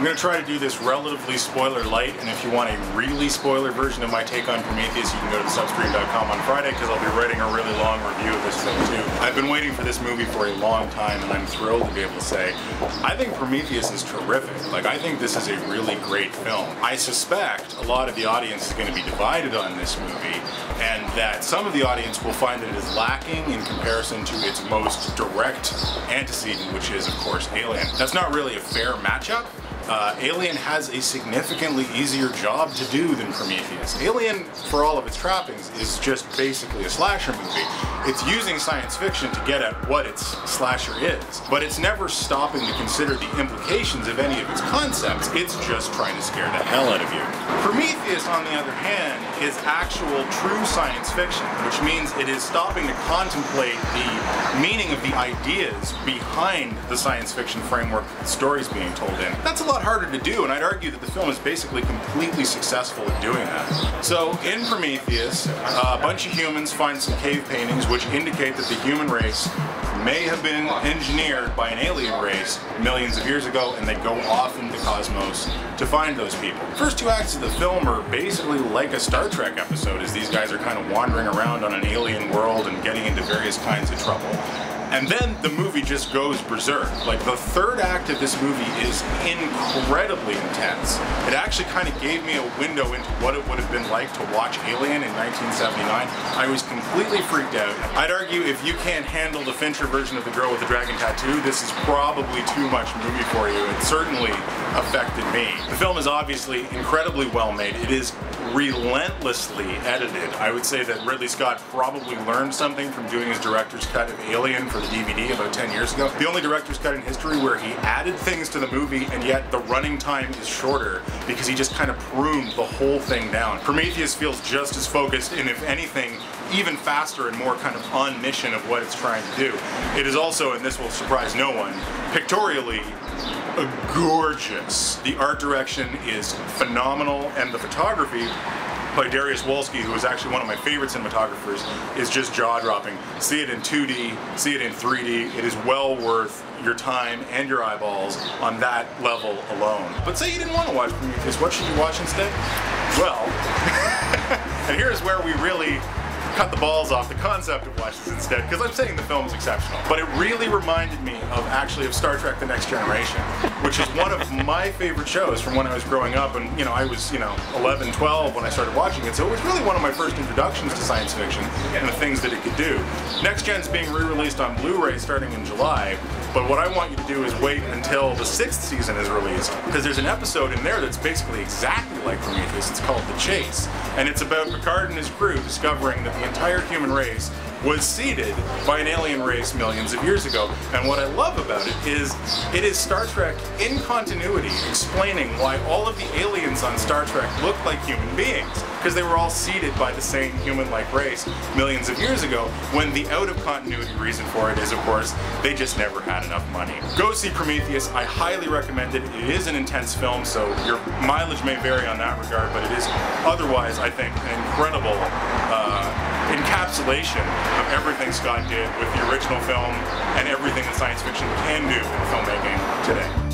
going to try to do this relatively spoiler light, and if you want a really spoiler version of my take on Prometheus, you can go to substream.com on Friday, because I'll be writing a really long review of this thing too. I've been waiting for this movie for a long time, and I'm thrilled to be able to say, I think Prometheus is terrific. Like, I think this is a really great film. I suspect a lot of the audience is going to be divided on this movie, and that some of the audience will find that it is lacking in comparison to its most direct antecedent, which is, of course, Alien. That's not really a fair matchup. Alien has a significantly easier job to do than Prometheus. Alien, for all of its trappings, is just basically a slasher movie. It's using science fiction to get at what its slasher is, but it's never stopping to consider the implications of any of its concepts. It's just trying to scare the hell out of you. Prometheus, on the other hand, is actual true science fiction, which means it is stopping to contemplate the meaning of the ideas behind the science fiction framework the story's being told in. That's a lot harder to do, and I'd argue that the film is basically completely successful at doing that. So, in Prometheus, a bunch of humans find some cave paintings which indicate that the human race may have been engineered by an alien race millions of years ago, and they go off into the cosmos to find those people. The first two acts of the film are basically like a Star Trek episode, as these guys are kind of wandering around on an alien world and getting into various kinds of trouble. And then the movie just goes berserk. Like, the third act of this movie is incredibly intense. It actually kind of gave me a window into what it would have been like to watch Alien in 1979. I was completely freaked out. I'd argue if you can't handle the Fincher version of The Girl with the Dragon Tattoo, this is probably too much movie for you. It certainly affected me. The film is obviously incredibly well made. It is relentlessly edited. I would say that Ridley Scott probably learned something from doing his director's cut of Alien for the DVD about 10 years ago. The only director's cut in history where he added things to the movie and yet the running time is shorter because he just kind of pruned the whole thing down. Prometheus feels just as focused, and if anything, even faster and more kind of on mission of what it's trying to do. It is also, and this will surprise no one, pictorially gorgeous. The art direction is phenomenal, and the photography by Darius Wolski, who is actually one of my favorite cinematographers, is just jaw-dropping. See it in 2D, see it in 3D, it is well worth your time and your eyeballs on that level alone. But say you didn't want to watch Prometheus, what should you watch instead? Well, and here's where we really cut the balls off the concept of watch this instead, because I'm saying the film is exceptional. But it really reminded me of Star Trek: The Next Generation, which is one of my favorite shows from when I was growing up, and I was 11, 12 when I started watching it, so it was really one of my first introductions to science fiction and the things that it could do. Next Gen's being re-released on Blu-ray starting in July, but what I want you to do is wait until the 6th season is released, because there's an episode in there that's basically exactly like Prometheus. It's called The Chase, and it's about Picard and his crew discovering that the entire human race was seeded by an alien race millions of years ago. And what I love about it is Star Trek in continuity, explaining why all of the aliens on Star Trek look like human beings, because they were all seeded by the same human-like race millions of years ago, when the out-of-continuity reason for it is, of course, they just never had enough money. Go see Prometheus. I highly recommend it. It is an intense film, so your mileage may vary on that regard, but it is otherwise, I think, an incredible encapsulation of everything Scott did with the original film and everything that science fiction can do in filmmaking today.